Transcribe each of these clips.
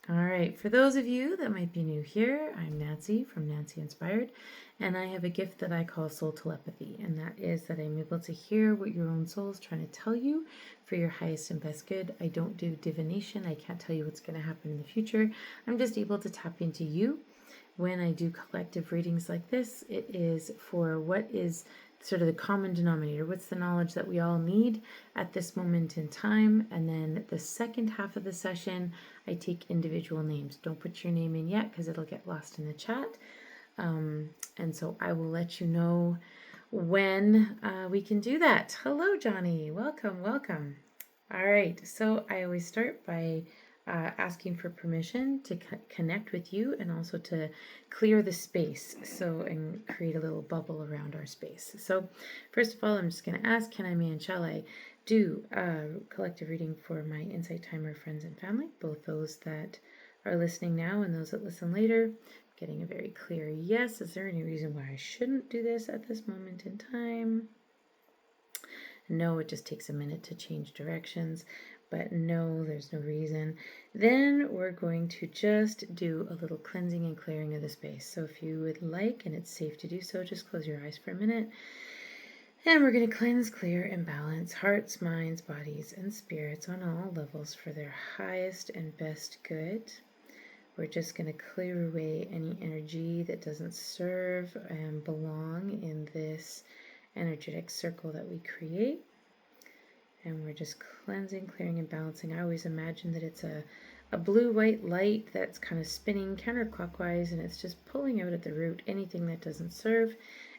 All right, for those of you that might be new here, I'm Nancy from Nancy Inspired, and I have a gift that I call soul telepathy, and that is that I'm able to hear what your own soul is trying to tell you for your highest and best good. I don't do divination. I can't tell you what's going to happen in the future. I'm just able to tap into you. When I do collective readings like this, it is for what is sort of the common denominator. What's the knowledge that we all need at this moment in time? And then the second half of the session, I take individual names. Don't put your name in yet because it'll get lost in the chat. And so I will let you know when we can do that. Hello, Johnny. Welcome, welcome. All right, so I always start by asking for permission to connect with you and also to clear the space and create a little bubble around our space. So first of all, I'm just going to ask, can I, may, and shall I do a collective reading for my Insight Timer friends and family, both those that are listening now and those that listen later? Getting a very clear yes. Is there any reason why I shouldn't do this at this moment in time? No, it just takes a minute to change directions, but no, there's no reason. Then we're going to just do a little cleansing and clearing of the space. So if you would like, and it's safe to do so, just close your eyes for a minute. And we're going to cleanse, clear, and balance hearts, minds, bodies, and spirits on all levels for their highest and best good. We're just going to clear away any energy that doesn't serve and belong in this energetic circle that we create. And we're just cleansing, clearing, and balancing. I always imagine that it's a blue-white light that's kind of spinning counterclockwise, and it's just pulling out at the root anything that doesn't serve,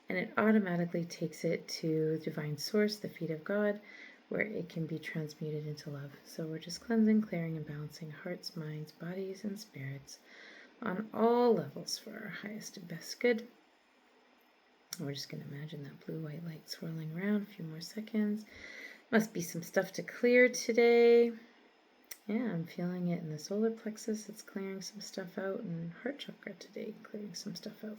and it automatically takes it to Divine Source, the feet of God, where it can be transmuted into love. So we're just cleansing, clearing, and balancing hearts, minds, bodies, and spirits on all levels for our highest and best good. We're just going to imagine that blue-white light swirling around. A few more seconds. Must be some stuff to clear today. Yeah, I'm feeling it in the solar plexus. It's clearing some stuff out, and heart chakra today, clearing some stuff out.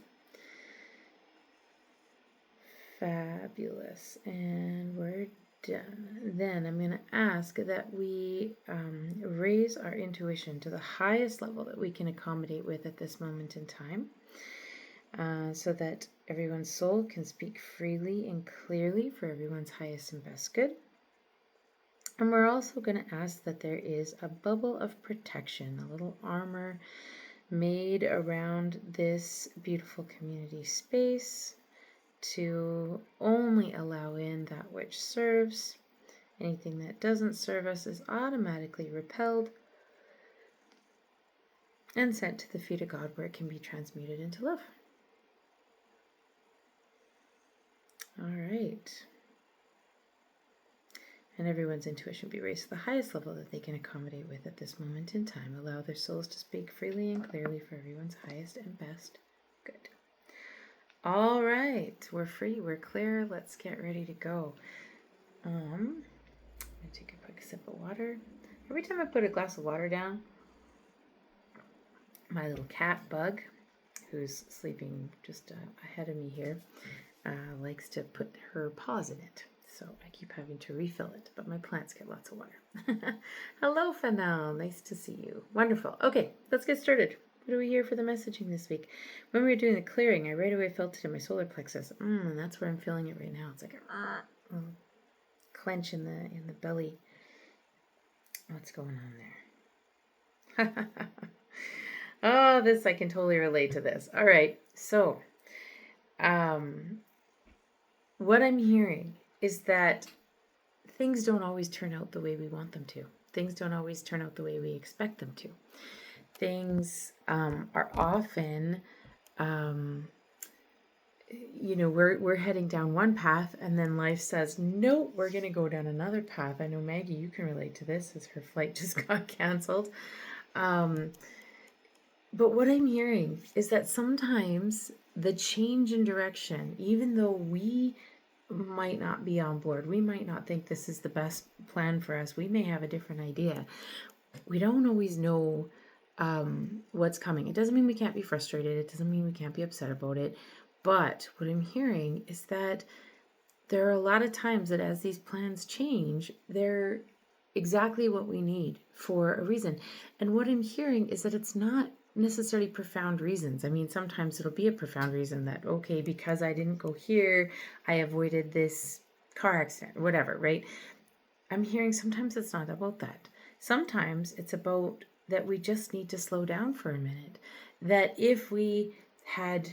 Fabulous. And we're done. Then I'm going to ask that we raise our intuition to the highest level that we can accommodate with at this moment in time, so that everyone's soul can speak freely and clearly for everyone's highest and best good. And we're also going to ask that there is a bubble of protection, a little armor made around this beautiful community space to only allow in that which serves. Anything that doesn't serve us is automatically repelled and sent to the feet of God, where it can be transmuted into love. All right. And everyone's intuition be raised to the highest level that they can accommodate with at this moment in time. Allow their souls to speak freely and clearly for everyone's highest and best good. All right, we're free, we're clear. Let's get ready to go. I'm going to take a quick sip of water. Every time I put a glass of water down, my little cat Bug, who's sleeping just ahead of me here, likes to put her paws in it. So I keep having to refill it, but my plants get lots of water. Hello, Fanal. Nice to see you. Wonderful. Okay, let's get started. What are we here for the messaging this week? When we were doing the clearing, I right away felt it in my solar plexus. And that's where I'm feeling it right now. It's like a clench in the belly. What's going on there? Oh, this, I can totally relate to this. All right, so what I'm hearing is that things don't always turn out the way we want them to. Things don't always turn out the way we expect them to. Things are often, we're heading down one path, and then life says, no, we're going to go down another path. I know, Maggie, you can relate to this, as her flight just got canceled. But what I'm hearing is that sometimes the change in direction, even though we might not be on board, we might not think this is the best plan for us, we may have a different idea, we don't always know what's coming. It doesn't mean we can't be frustrated, it doesn't mean we can't be upset about it, but what I'm hearing is that there are a lot of times that as these plans change, there exactly what we need for a reason. And what I'm hearing is that it's not necessarily profound reasons. I mean, sometimes it'll be a profound reason that, okay, because I didn't go here, I avoided this car accident, whatever, right? I'm hearing sometimes it's not about that. Sometimes it's about that we just need to slow down for a minute. That if we had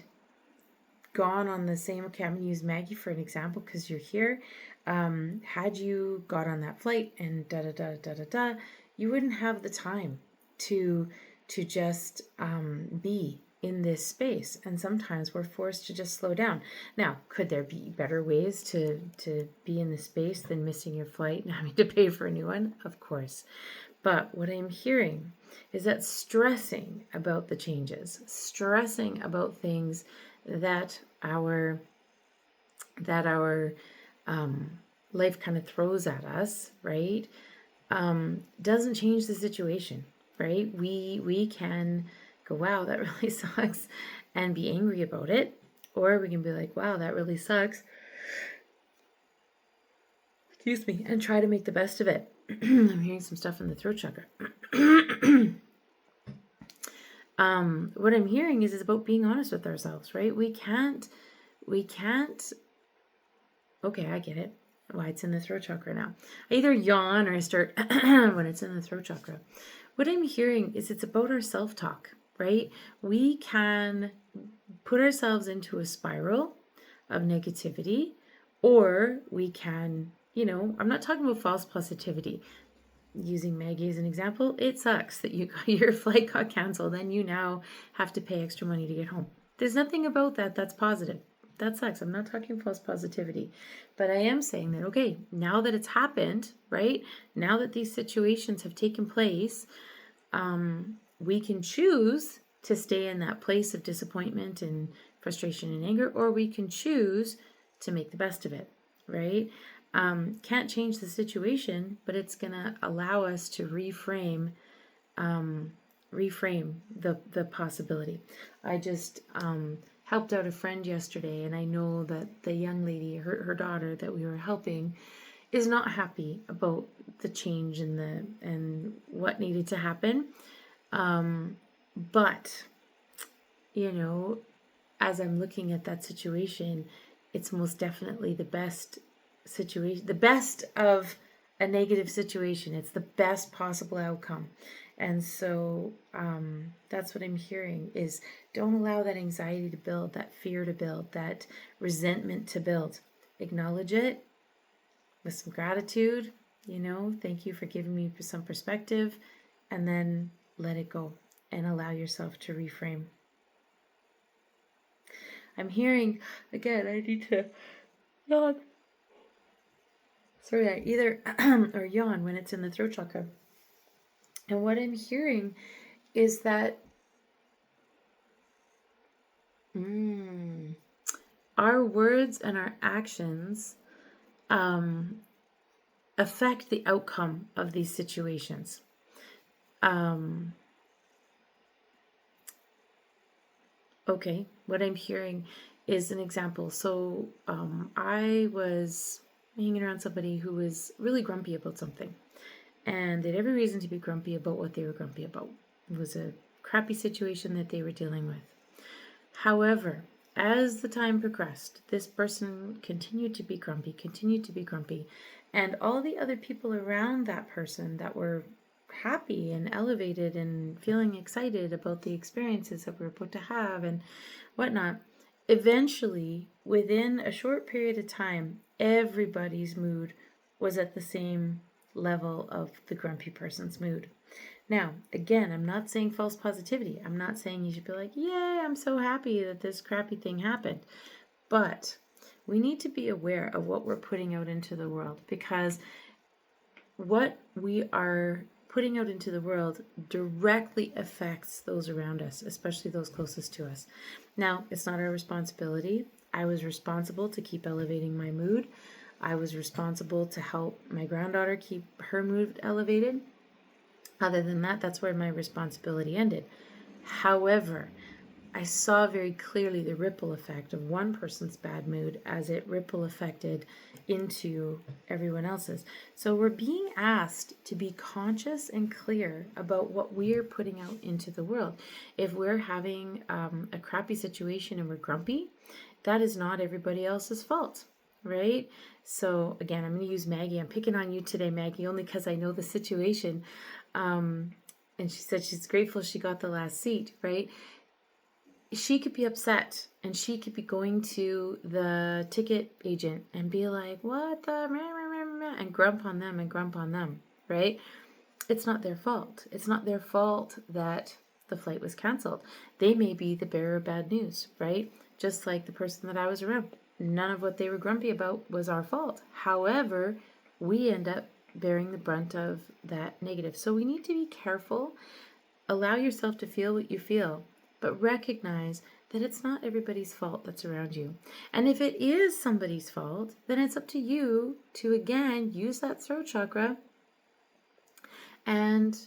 gone on the same, okay, I'm going to use Maggie for an example because you're here. Had you got on that flight and da da da da da da, you wouldn't have the time to just be in this space. And sometimes we're forced to just slow down. Now, could there be better ways to be in the space than missing your flight and having to pay for a new one? Of course. But what I'm hearing is that stressing about the changes, stressing about things that our life kind of throws at us, right? Doesn't change the situation, right? We can go, wow, that really sucks, and be angry about it, or we can be like, wow, that really sucks. Excuse me, and try to make the best of it. I'm hearing some stuff in the throat chakra. What I'm hearing is about being honest with ourselves, right? We can't, okay, I get it. Why it's in the throat chakra now. I either yawn or I start when it's in the throat chakra. What I'm hearing is it's about our self-talk, right? We can put ourselves into a spiral of negativity, or we can, I'm not talking about false positivity. Using Maggie as an example, it sucks that your flight got canceled and you now have to pay extra money to get home. There's nothing about that that's positive. That sucks. I'm not talking false positivity, but I am saying that, okay, now that it's happened, right? Now that these situations have taken place, we can choose to stay in that place of disappointment and frustration and anger, or we can choose to make the best of it, right? Can't change the situation, but it's going to allow us to reframe the possibility. I just helped out a friend yesterday, and I know that the young lady, her daughter that we were helping, is not happy about the change and what needed to happen. But as I'm looking at that situation, it's most definitely the best situation, the best of a negative situation. It's the best possible outcome. And so that's what I'm hearing is don't allow that anxiety to build, that fear to build, that resentment to build. Acknowledge it with some gratitude, thank you for giving me some perspective, and then let it go and allow yourself to reframe. I'm hearing, again, I need to yawn. Sorry, I either or yawn when it's in the throat chakra. And what I'm hearing is that our words and our actions affect the outcome of these situations. Okay, what I'm hearing is an example. So I was hanging around somebody who was really grumpy about something. And they had every reason to be grumpy about what they were grumpy about. It was a crappy situation that they were dealing with. However, as the time progressed, this person continued to be grumpy, and all the other people around that person that were happy and elevated and feeling excited about the experiences that we're about to have and whatnot, eventually, within a short period of time, everybody's mood was at the same level of the grumpy person's mood. Now, again, I'm not saying false positivity. I'm not saying you should be like, yay, I'm so happy that this crappy thing happened. But we need to be aware of what we're putting out into the world, because what we are putting out into the world directly affects those around us, especially those closest to us. Now, it's not our responsibility. I was responsible to keep elevating my mood. I was responsible to help my granddaughter keep her mood elevated. Other than that, that's where my responsibility ended. However, I saw very clearly the ripple effect of one person's bad mood as it ripple affected into everyone else's. So we're being asked to be conscious and clear about what we're putting out into the world. If we're having a crappy situation and we're grumpy, that is not everybody else's fault, right? So again, I'm going to use Maggie. I'm picking on you today, Maggie, only because I know the situation. And she said she's grateful she got the last seat, right? She could be upset and she could be going to the ticket agent and be like, what the, and grump on them, right? It's not their fault. It's not their fault that the flight was canceled. They may be the bearer of bad news, right? Just like the person that I was around. None of what they were grumpy about was our fault. However, we end up bearing the brunt of that negative. So we need to be careful. Allow yourself to feel what you feel, but recognize that it's not everybody's fault that's around you. And if it is somebody's fault, then it's up to you to, again, use that throat chakra and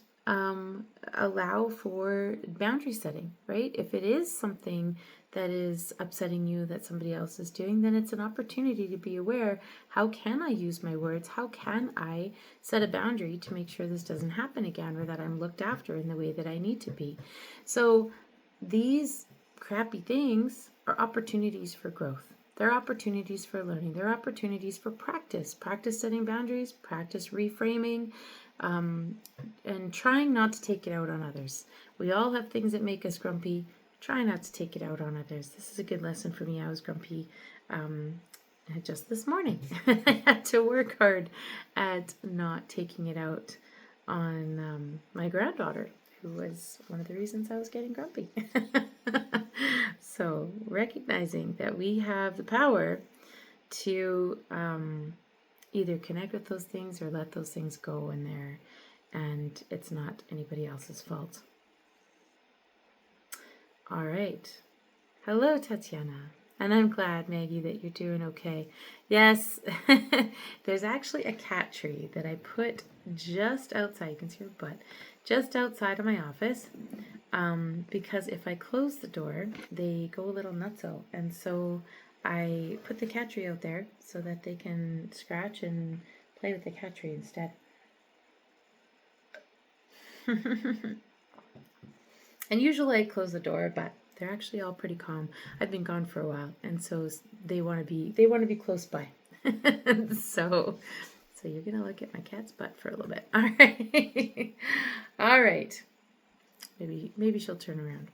allow for boundary setting, right? If it is something that is upsetting you that somebody else is doing, then it's an opportunity to be aware. How can I use my words? How can I set a boundary to make sure this doesn't happen again, or that I'm looked after in the way that I need to be? So these crappy things are opportunities for growth. They're opportunities for learning. They're opportunities for practice. Practice setting boundaries, practice reframing, and trying not to take it out on others. We all have things that make us grumpy. Try not to take it out on others. This is a good lesson for me. I was grumpy just this morning. I had to work hard at not taking it out on my granddaughter, who was one of the reasons I was getting grumpy. So recognizing that we have the power to either connect with those things or let those things go when they're, and it's not anybody else's fault. All right. Hello, Tatiana. And I'm glad, Maggie, that you're doing okay. Yes, there's actually a cat tree that I put just outside. You can see her butt. Just outside of my office. Because if I close the door, they go a little nutso. And so I put the cat tree out there so that they can scratch and play with the cat tree instead. And usually I close the door, but they're actually all pretty calm. I've been gone for a while, and so they want to be close by. so you're gonna look at my cat's butt for a little bit. All right, all right. Maybe she'll turn around.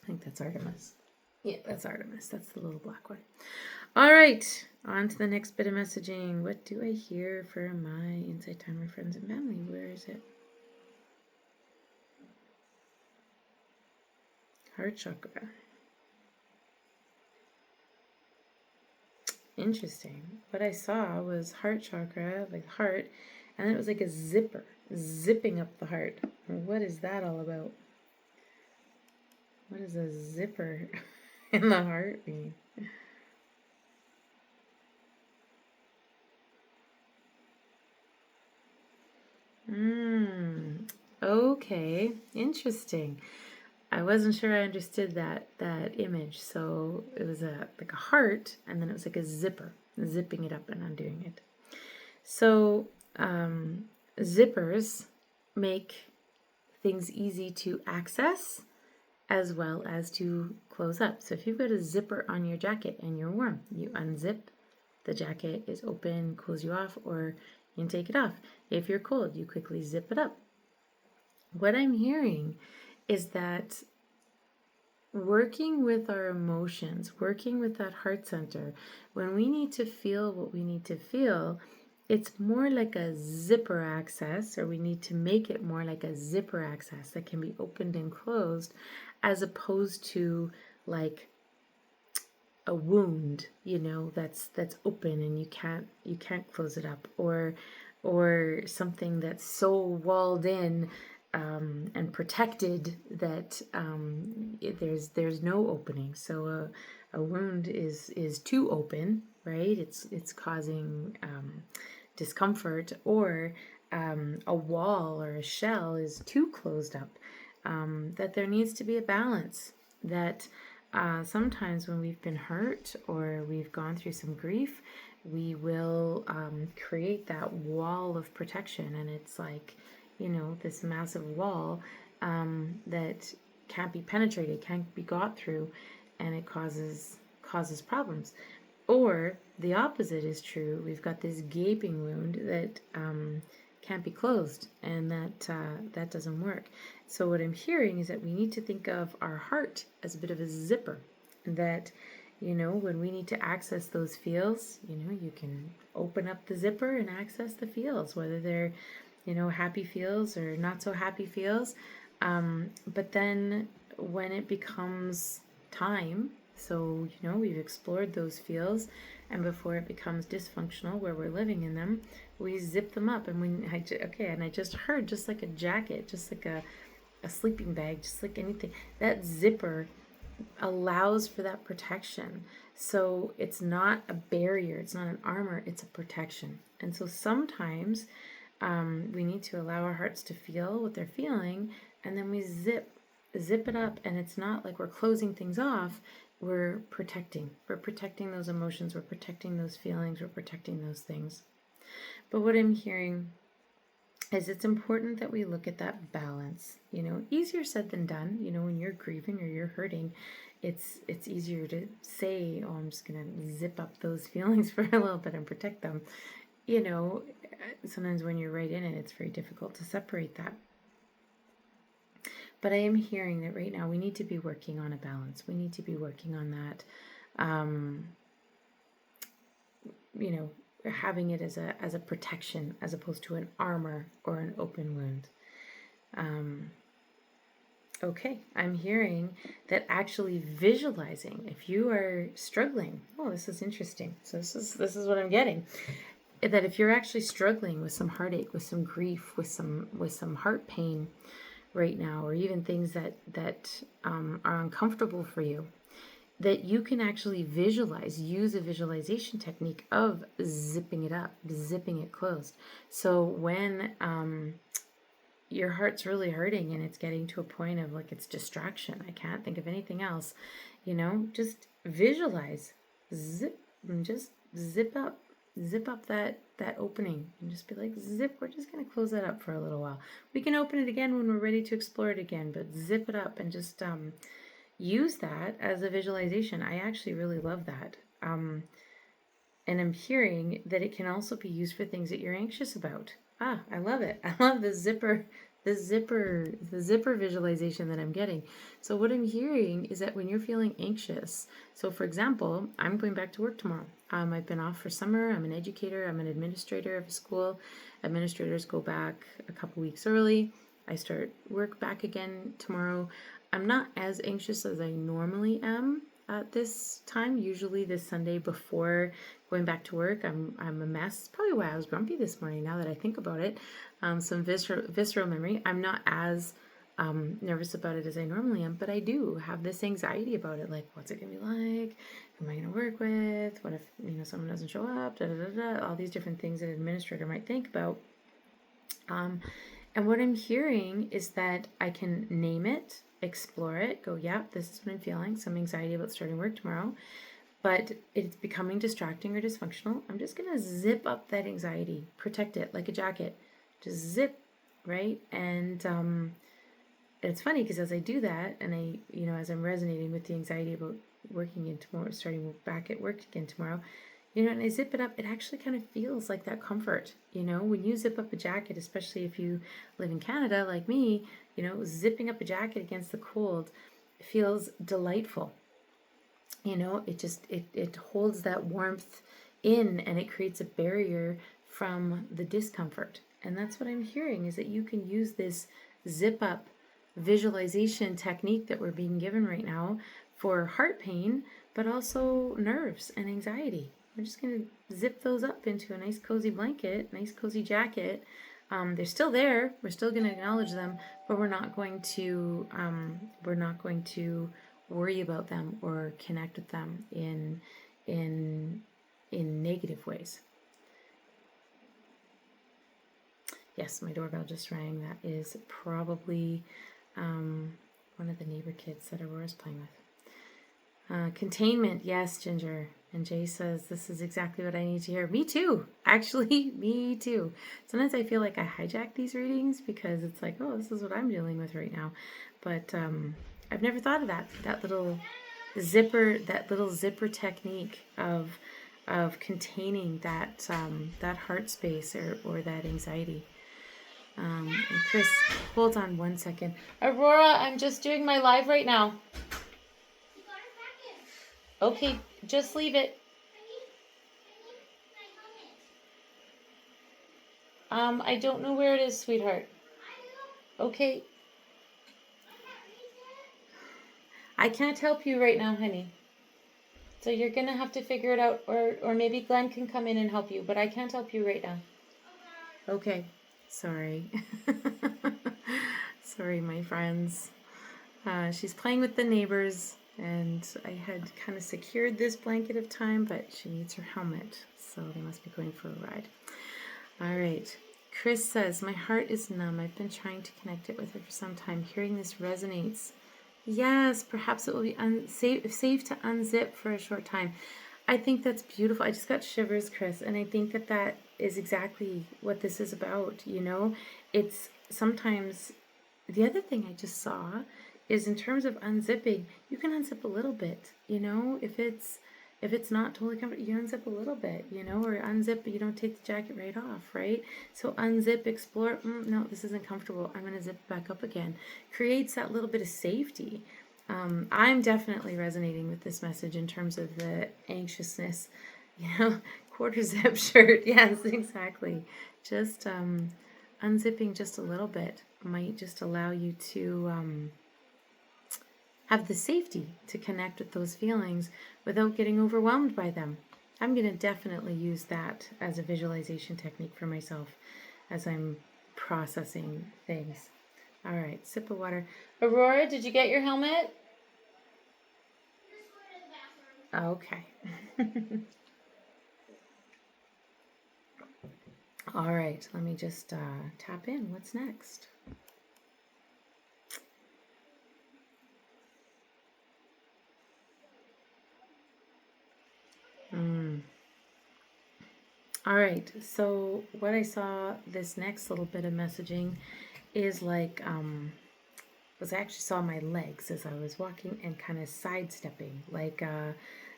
I think that's Artemis. Yeah, that's Artemis. That's the little black one. All right, on to the next bit of messaging. What do I hear for my Insight Timer friends and family? Where is it? Heart chakra. Interesting. What I saw was heart chakra, like heart, and then it was like a zipper, zipping up the heart. What is that all about? What does a zipper in the heart mean? Okay, interesting. I wasn't sure I understood that image. So it was like a heart, and then it was like a zipper, zipping it up and undoing it. So zippers make things easy to access as well as to close up. So if you've got a zipper on your jacket and you're warm, you unzip, the jacket is open, cools you off, or you can take it off. If you're cold, you quickly zip it up. What I'm hearing is that working with our emotions, working with that heart center, when we need to feel what we need to feel, it's more like a zipper access, or we need to make it more like a zipper access that can be opened and closed, as opposed to like a wound, that's open and you can't close it up, or something that's so walled in and protected that there's no opening. So a wound is too open, right? It's causing discomfort, or a wall or a shell is too closed up. That there needs to be a balance. that sometimes when we've been hurt or we've gone through some grief, we will create that wall of protection. And it's like, this massive wall that can't be penetrated, can't be got through, and it causes problems. Or the opposite is true. We've got this gaping wound that can't be closed, and that doesn't work. So what I'm hearing is that we need to think of our heart as a bit of a zipper. That, when we need to access those feels, you can open up the zipper and access the feels, whether they're, happy feels or not so happy feels. But then when it becomes time, so, we've explored those feels, and before it becomes dysfunctional where we're living in them, we zip them up. And I just heard, just like a jacket, just like a sleeping bag, just like anything, that zipper allows for that protection. So it's not a barrier, it's not an armor, it's a protection. And so sometimes we need to allow our hearts to feel what they're feeling, and then we zip it up. And it's not like we're closing things off, we're protecting those emotions, we're protecting those feelings, we're protecting those things. But what I'm hearing is it's important that we look at that balance. Easier said than done. When you're grieving or you're hurting, it's easier to say, oh, I'm just gonna zip up those feelings for a little bit and protect them. Sometimes when you're right in it, it's very difficult to separate that. But I am hearing that right now we need to be working on a balance. We need to be working on that, having it as a protection as opposed to an armor or an open wound. Okay, I'm hearing that actually visualizing, if you are struggling, this is interesting. So this is what I'm getting. That if you're actually struggling with some heartache, with some grief, with some heart pain right now, or even things that are uncomfortable for you, that you can actually use a visualization technique of zipping it up, zipping it closed. So when your heart's really hurting and it's getting to a point of like it's distraction, I can't think of anything else, just visualize, zip, and just zip up that opening, and just be like, zip, we're just going to close that up for a little while. We can open it again when we're ready to explore it again, but zip it up and just use that as a visualization. I actually really love that. And I'm hearing that it can also be used for things that you're anxious about. I love it. I love the zipper visualization that I'm getting. So what I'm hearing is that when you're feeling anxious, so for example, I'm going back to work tomorrow. I've been off for summer. I'm an educator. I'm an administrator of a school. Administrators go back a couple weeks early. I start work back again tomorrow. I'm not as anxious as I normally am at this time. Usually this Sunday before going back to work, I'm a mess. It's probably why I was grumpy this morning, now that I think about it. Some visceral memory. I'm not as nervous about it as I normally am, but I do have this anxiety about it. Like, what's it gonna be like? Who am I gonna work with? What if someone doesn't show up? All these different things that an administrator might think about. And what I'm hearing is that I can name it, explore it, go, yeah, this is what I'm feeling, some anxiety about starting work tomorrow, but it's becoming distracting or dysfunctional. I'm just going to zip up that anxiety, protect it like a jacket, just zip, right? And it's funny because as I do that, and as I'm resonating with the anxiety about working in tomorrow, starting back at work again tomorrow, and I zip it up, it actually kind of feels like that comfort. When you zip up a jacket, especially if you live in Canada like me, zipping up a jacket against the cold feels delightful. It holds that warmth in, and it creates a barrier from the discomfort. And that's what I'm hearing, is that you can use this zip up visualization technique that we're being given right now for heart pain, but also nerves and anxiety. We're just going to zip those up into a nice cozy blanket, nice cozy jacket. They're still there. We're still going to acknowledge them, but we're not going to worry about them or connect with them in negative ways. Yes, my doorbell just rang. That is probably one of the neighbor kids that Aurora's playing with. Containment, yes, Ginger. And Jay says, this is exactly what I need to hear. Me too. Actually, me too. Sometimes I feel like I hijack these readings because it's like, oh, this is what I'm dealing with right now. But I've never thought of that little zipper technique of containing that heart space or that anxiety. And Chris, hold on 1 second. Aurora, I'm just doing my live right now. Okay, just leave it. I don't know where it is, sweetheart. Okay. I can't help you right now, honey. So you're going to have to figure it out, or maybe Glenn can come in and help you, but I can't help you right now. Okay. Sorry. Sorry, my friends. She's playing with the neighbors, and I had kind of secured this blanket of time, but she needs her helmet, so they must be going for a ride. All right. Chris says, my heart is numb. I've been trying to connect it with her for some time. Hearing this resonates. Yes, perhaps it will be safe to unzip for a short time. I think that's beautiful. I just got shivers, Chris, and I think that is exactly what this is about, you know? It's sometimes, the other thing I just saw is in terms of unzipping, you can unzip a little bit, you know? If it's not totally comfortable, you unzip a little bit, you know, or unzip, but you don't take the jacket right off, right? So unzip, explore, no, this isn't comfortable. I'm going to zip back up again. Creates that little bit of safety. I'm definitely resonating with this message in terms of the anxiousness, you know, quarter zip shirt. Yes, exactly. Just unzipping just a little bit might just allow you to have the safety to connect with those feelings without getting overwhelmed by them. I'm going to definitely use that as a visualization technique for myself as I'm processing things. All right, sip of water. Aurora, did you get your helmet? Okay. All right, let me just tap in. What's next? All right, so what I saw this next little bit of messaging is like, was I actually saw my legs as I was walking and kind of sidestepping. Like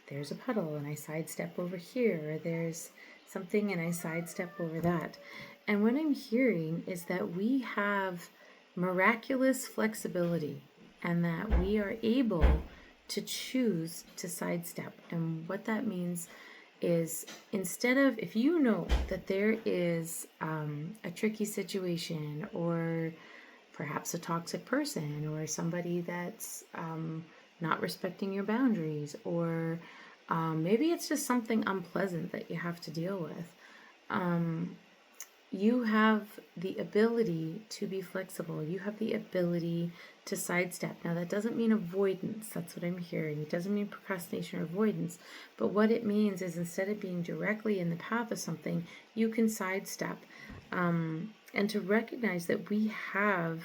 there's a puddle and I sidestep over here, or there's something and I sidestep over that. And what I'm hearing is that we have miraculous flexibility and that we are able to choose to sidestep. And what that means is, instead of, if you know that there is a tricky situation or perhaps a toxic person or somebody that's not respecting your boundaries, or maybe it's just something unpleasant that you have to deal with, you have the ability to be flexible. You have the ability to sidestep. Now, that doesn't mean avoidance. That's what I'm hearing. It doesn't mean procrastination or avoidance. But what it means is, instead of being directly in the path of something, you can sidestep. And to recognize that we have,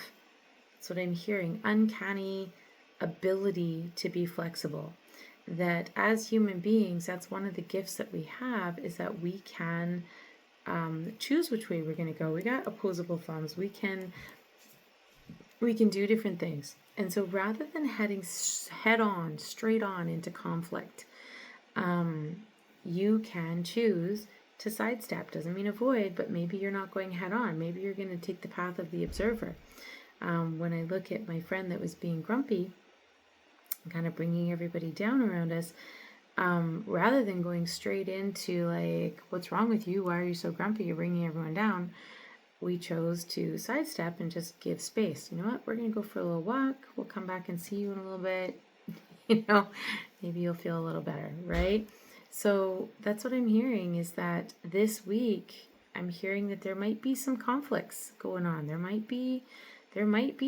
that's what I'm hearing, uncanny ability to be flexible. That as human beings, that's one of the gifts that we have, is that we can choose which way we're going to go. We got opposable thumbs. We can do different things. And so rather than heading straight on into conflict, you can choose to sidestep. Doesn't mean avoid, but maybe you're not going head on. Maybe you're going to take the path of the observer. When I look at my friend that was being grumpy, kind of bringing everybody down around us, rather than going straight into like, what's wrong with you? Why are you so grumpy? You're bringing everyone down. We chose to sidestep and just give space. You know what? We're going to go for a little walk. We'll come back and see you in a little bit. You know, maybe you'll feel a little better, right? So that's what I'm hearing, is that this week I'm hearing that there might be some conflicts going on. There might be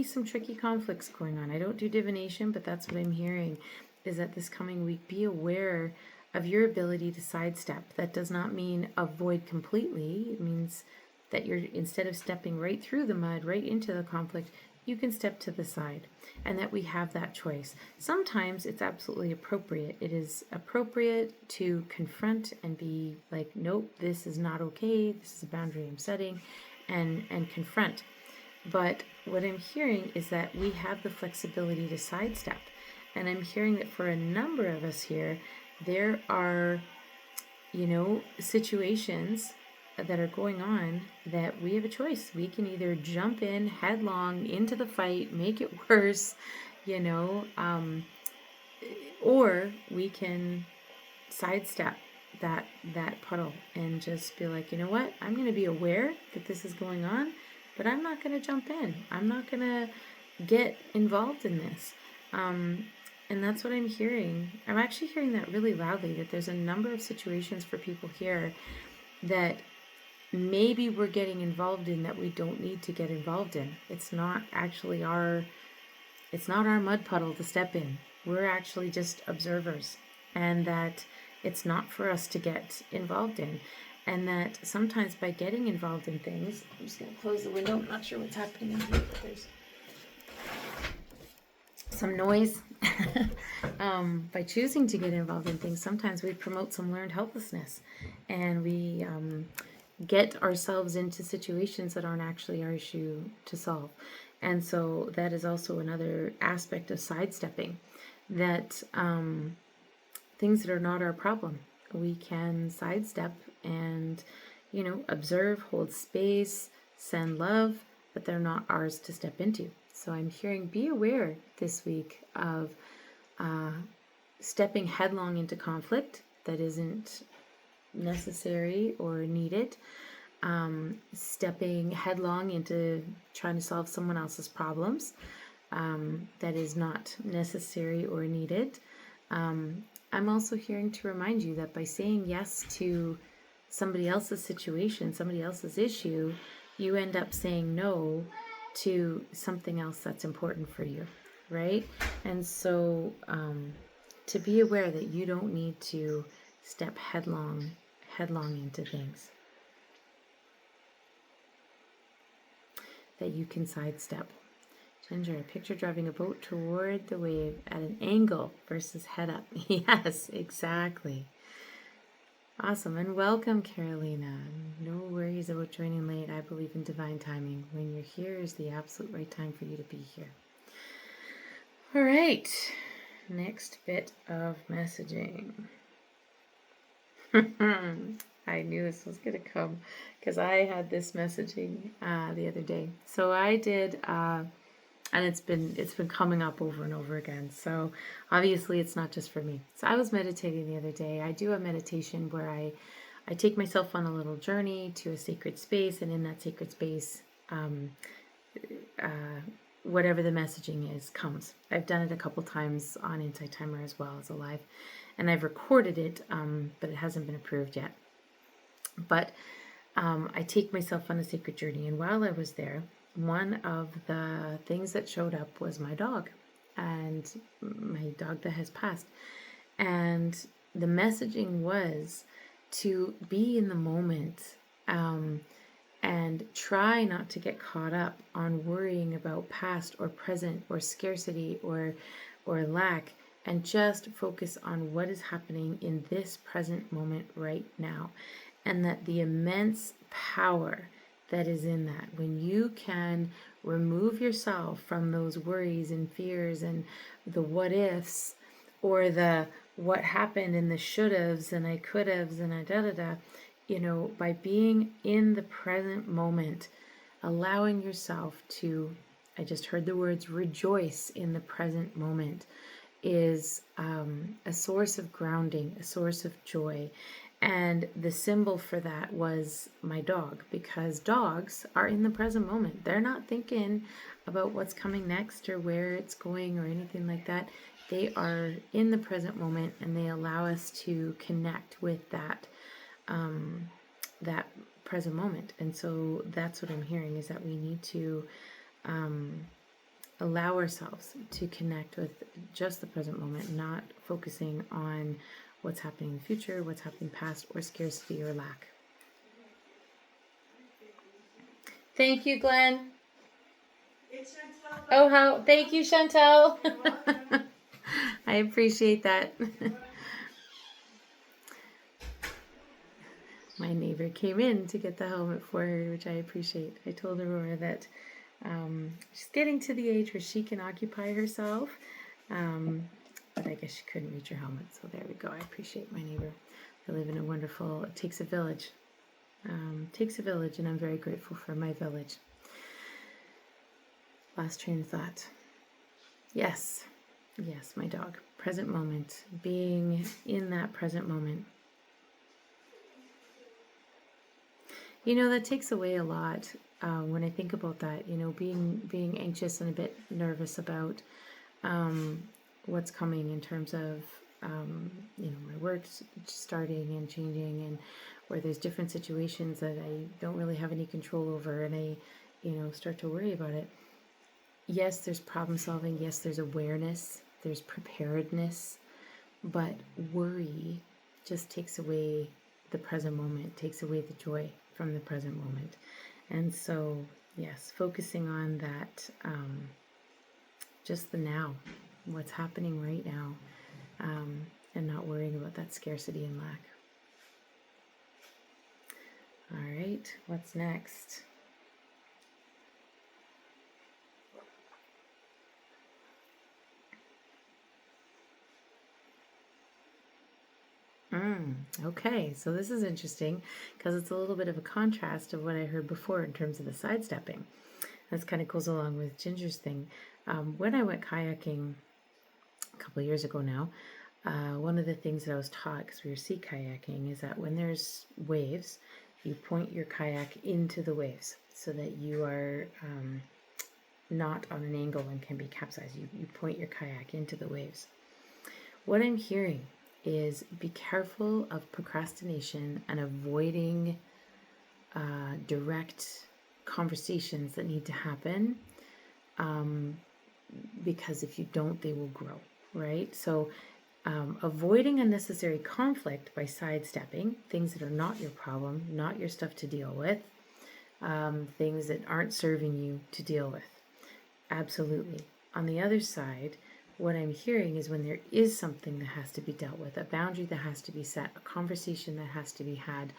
some tricky conflicts going on. I don't do divination, but that's what I'm hearing, is that this coming week, be aware of your ability to sidestep. That does not mean avoid completely. It means that you're, instead of stepping right through the mud, right into the conflict, you can step to the side, and that we have that choice. Sometimes it's absolutely appropriate. It is appropriate to confront and be like, nope, this is not okay. This is a boundary I'm setting, and confront. But what I'm hearing is that we have the flexibility to sidestep. And I'm hearing that for a number of us here, there are, situations that are going on that we have a choice. We can either jump in headlong into the fight, make it worse, or we can sidestep that puddle and just be like, you know what? I'm going to be aware that this is going on, but I'm not going to jump in. I'm not going to get involved in this. And that's what I'm hearing. I'm actually hearing that really loudly, that there's a number of situations for people here that maybe we're getting involved in that we don't need to get involved in. It's not actually our mud puddle to step in. We're actually just observers, and that it's not for us to get involved in. And that sometimes by getting involved in things, I'm just going to close the window. I'm not sure what's happening in here, but there's some noise. By choosing to get involved in things, sometimes we promote some learned helplessness, and we get ourselves into situations that aren't actually our issue to solve. And so that is also another aspect of sidestepping, that things that are not our problem, we can sidestep and, observe, hold space, send love, but they're not ours to step into. So I'm hearing, be aware this week of stepping headlong into conflict that isn't necessary or needed, stepping headlong into trying to solve someone else's problems that is not necessary or needed. I'm also hearing to remind you that by saying yes to somebody else's situation, somebody else's issue, you end up saying no to something else that's important for you, right? And so to be aware that you don't need to step headlong into things, that you can sidestep. Ginger, I picture driving a boat toward the wave at an angle versus head up. Yes, exactly. Awesome. And welcome, Carolina. No worries about joining late. I believe in divine timing. When you're here is the absolute right time for you to be here. All right. Next bit of messaging. I knew this was going to come because I had this messaging the other day. So I did... and it's been coming up over and over again. So obviously it's not just for me. So I was meditating the other day. I do a meditation where I take myself on a little journey to a sacred space, and in that sacred space, whatever the messaging is comes. I've done it a couple times on Insight Timer as well as a live, and I've recorded it, but it hasn't been approved yet. But I take myself on a sacred journey, and while I was there, one of the things that showed up was my dog, and my dog that has passed. And the messaging was to be in the moment, and try not to get caught up on worrying about past or present or scarcity or lack, and just focus on what is happening in this present moment right now. And that the immense power that is in that, when you can remove yourself from those worries and fears and the what ifs, or the what happened and the should haves and I could haves and I da-da-da, by being in the present moment, allowing yourself to, I just heard the words, rejoice in the present moment, is a source of grounding, a source of joy. And the symbol for that was my dog, because dogs are in the present moment. They're not thinking about what's coming next or where it's going or anything like that. They are in the present moment, and they allow us to connect with that present moment. And so that's what I'm hearing, is that we need to allow ourselves to connect with just the present moment, not focusing on what's happening in the future, what's happening past, or scarcity or lack. Thank you, Glenn. Oh, how, thank you, Chantel. I appreciate that. My neighbor came in to get the helmet for her, which I appreciate. I told Aurora that she's getting to the age where she can occupy herself, but I guess she couldn't reach her helmet, so there we go. I appreciate my neighbor. I live in a wonderful, it takes a village. Takes a village, and I'm very grateful for my village. Last train of thought. Yes, yes, my dog. Present moment, being in that present moment. You know, that takes away a lot when I think about that. You know, being anxious and a bit nervous about what's coming in terms of you know, my work starting and changing, and where there's different situations that I don't really have any control over, and I, you know, start to worry about it. Yes, there's problem solving. Yes, there's awareness. There's preparedness, but worry just takes away the present moment, takes away the joy from the present moment. And so, yes, focusing on that, just the now, what's happening right now, and not worrying about that scarcity and lack. All right, what's next? Okay, so this is interesting because it's a little bit of a contrast of what I heard before in terms of the sidestepping. This kind of goes along with Ginger's thing. When I went kayaking a couple of years ago now, one of the things that I was taught, because we were sea kayaking, is that when there's waves, you point your kayak into the waves so that you are not on an angle and can be capsized. You point your kayak into the waves. What I'm hearing is be careful of procrastination and avoiding direct conversations that need to happen, because if you don't, they will grow, right? So avoiding unnecessary conflict by sidestepping things that are not your problem, not your stuff to deal with, things that aren't serving you to deal with. Absolutely. On the other side, what I'm hearing is when there is something that has to be dealt with, a boundary that has to be set, a conversation that has to be had,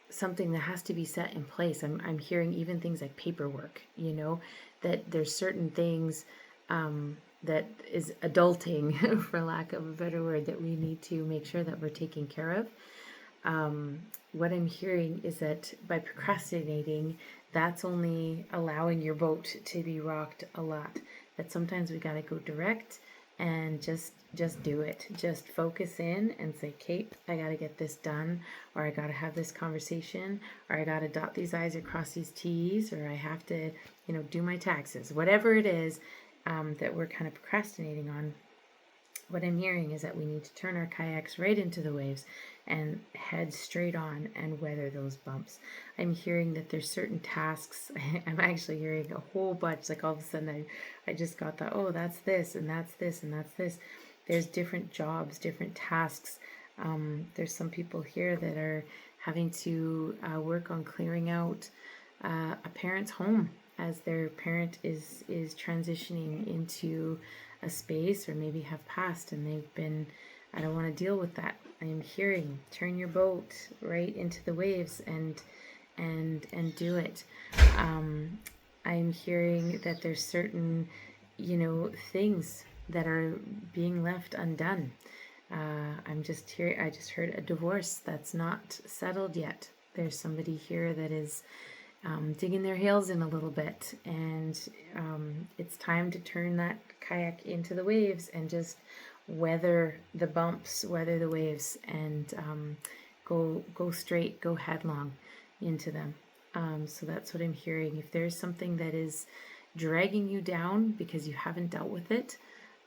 something that has to be set in place. I'm hearing even things like paperwork, you know, that there's certain things that is adulting, for lack of a better word, that we need to make sure that we're taking care of. What I'm hearing is that by procrastinating, that's only allowing your boat to be rocked a lot. That sometimes we got to go direct and just do it. Just focus in and say, Kate, I got to get this done, or I got to have this conversation, or I got to dot these I's or cross these T's, or I have to, you know, do my taxes. Whatever it is that we're kind of procrastinating on, what I'm hearing is that we need to turn our kayaks right into the waves and head straight on and weather those bumps. I'm hearing that there's certain tasks. I'm actually hearing a whole bunch. Like all of a sudden I just got that, oh, that's this and that's this and that's this. There's different jobs, different tasks. There's some people here that are having to work on clearing out a parent's home as their parent is transitioning into a space, or maybe have passed and they've been, I don't want to deal with that. I am hearing, turn your boat right into the waves and do it. I'm hearing that there's certain, you know, things that are being left undone. I just heard a divorce that's not settled yet. There's somebody here that is digging their heels in a little bit, and it's time to turn that kayak into the waves and just weather the bumps, weather the waves, and go straight, go headlong into them. So that's what I'm hearing. If there's something that is dragging you down because you haven't dealt with it,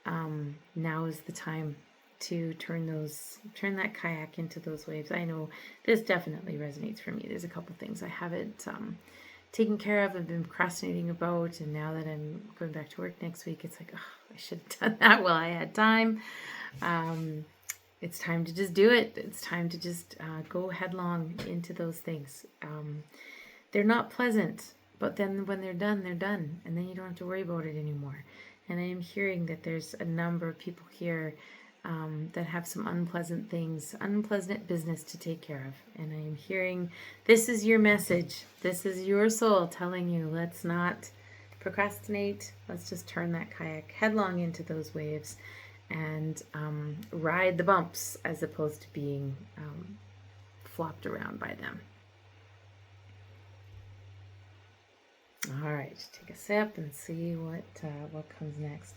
now is the time to turn that kayak into those waves. I know this definitely resonates for me. There's a couple things I haven't taken care of and been procrastinating about, and now that I'm going back to work next week, it's like, oh, I should have done that while I had time. It's time to just do it. It's time to just go headlong into those things. They're not pleasant, But then when they're done, and then you don't have to worry about it anymore. And I am hearing that there's a number of people here that have some unpleasant things, unpleasant business to take care of. And I am hearing this is your message. This is your soul telling you, let's not procrastinate. Let's just turn that kayak headlong into those waves and ride the bumps as opposed to being flopped around by them. All right, take a sip and see what comes next.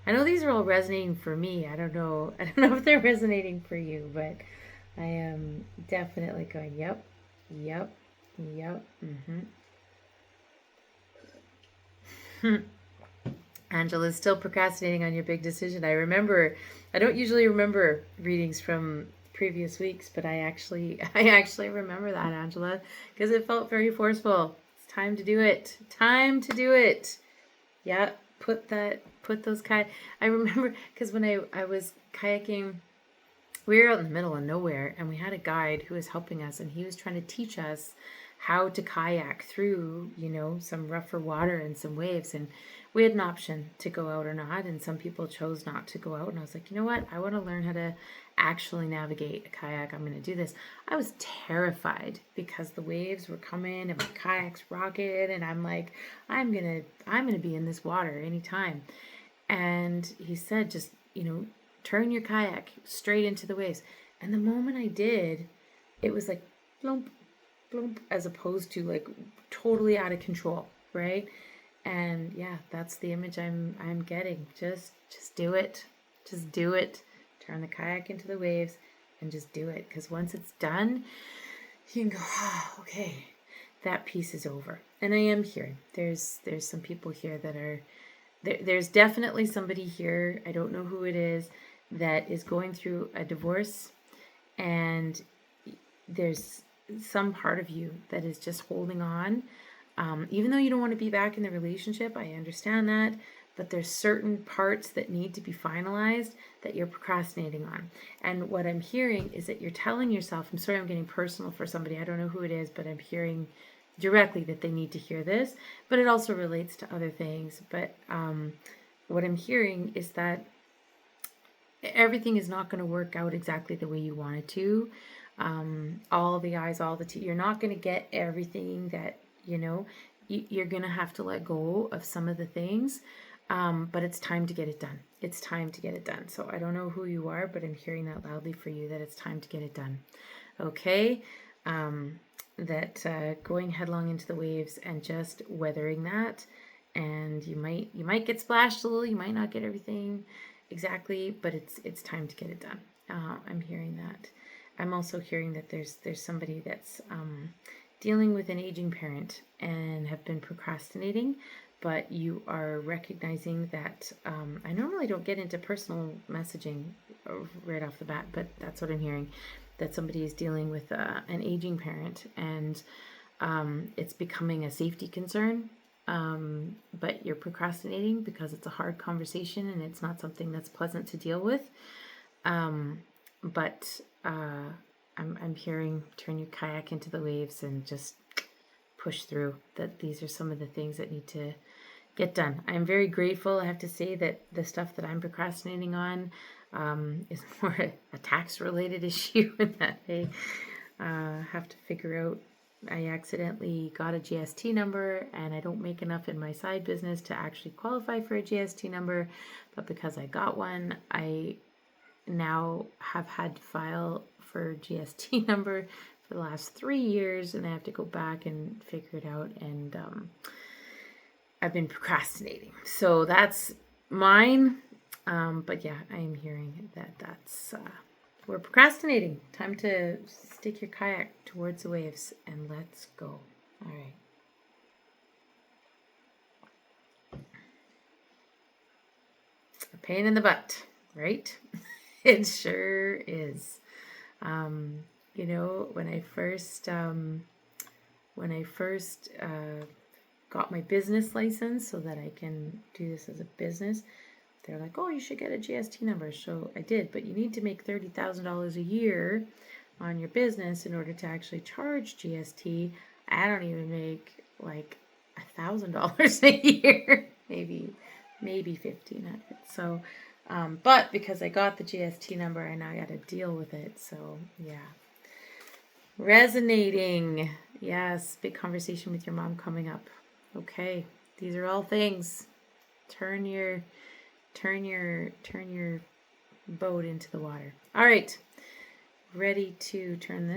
I know these are all resonating for me. I don't know if they're resonating for you, but I am definitely going, yep, yep, yep, Angela's still procrastinating on your big decision. I don't usually remember readings from previous weeks, but I actually remember that, Angela, because it felt very forceful. It's time to do it. Time to do it. Yeah, put those I remember because when I was kayaking, we were out in the middle of nowhere and we had a guide who was helping us, and he was trying to teach us how to kayak through, some rougher water and some waves. And we had an option to go out or not, and some people chose not to go out. And I was like, you know what? I want to learn how to actually navigate a kayak. I'm going to do this. I was terrified because the waves were coming and my kayak's rocking, and I'm like, I'm going to be in this water anytime. And he said, just, turn your kayak straight into the waves. And the moment I did, it was like plump, plump, as opposed to like totally out of control, right? And yeah, that's the image I'm getting. Just do it. Just do it. Turn the kayak into the waves and just do it. Because once it's done, you can go, oh, okay, that piece is over. And I am hearing there's some people here that are there's definitely somebody here, I don't know who it is, that is going through a divorce, and there's some part of you that is just holding on. Even though you don't want to be back in the relationship, I understand that, but there's certain parts that need to be finalized that you're procrastinating on. And what I'm hearing is that you're telling yourself, I'm sorry I'm getting personal for somebody, I don't know who it is, but I'm hearing directly that they need to hear this, but it also relates to other things. But what I'm hearing is that everything is not going to work out exactly the way you want it to. All the I's, all the T's. You're not going to get everything that, you're going to have to let go of some of the things. But it's time to get it done. It's time to get it done. So I don't know who you are, but I'm hearing that loudly for you that it's time to get it done. Okay? That going headlong into the waves and just weathering that, and you might get splashed a little, you might not get everything exactly, but it's time to get it done. I'm hearing that. I'm also hearing that there's somebody that's dealing with an aging parent and have been procrastinating, but you are recognizing that I normally don't get into personal messaging right off the bat, but that's what I'm hearing, that somebody is dealing with an aging parent, and it's becoming a safety concern, but you're procrastinating because it's a hard conversation and it's not something that's pleasant to deal with. But I'm hearing turn your kayak into the waves and just push through. That these are some of the things that need to get done. I'm very grateful. I have to say that the stuff that I'm procrastinating on is more a tax-related issue, and that I have to figure out. I accidentally got a GST number, and I don't make enough in my side business to actually qualify for a GST number. But because I got one, I now have had to file for GST number for the last 3 years, and I have to go back and figure it out. And I've been procrastinating. So that's mine. But yeah, I am hearing that's we're procrastinating. Time to stick your kayak towards the waves and let's go. All right. A pain in the butt, right? It sure is. When I first got my business license so that I can do this as a business, they're like, oh, you should get a GST number. So I did, but you need to make $30,000 a year on your business in order to actually charge GST. I don't even make like $1,000 a year, maybe 1,500. So, but because I got the GST number, I now got to deal with it. So yeah, resonating. Yes, big conversation with your mom coming up. Okay, these are all things. Turn your boat into the water. All right, ready to turn this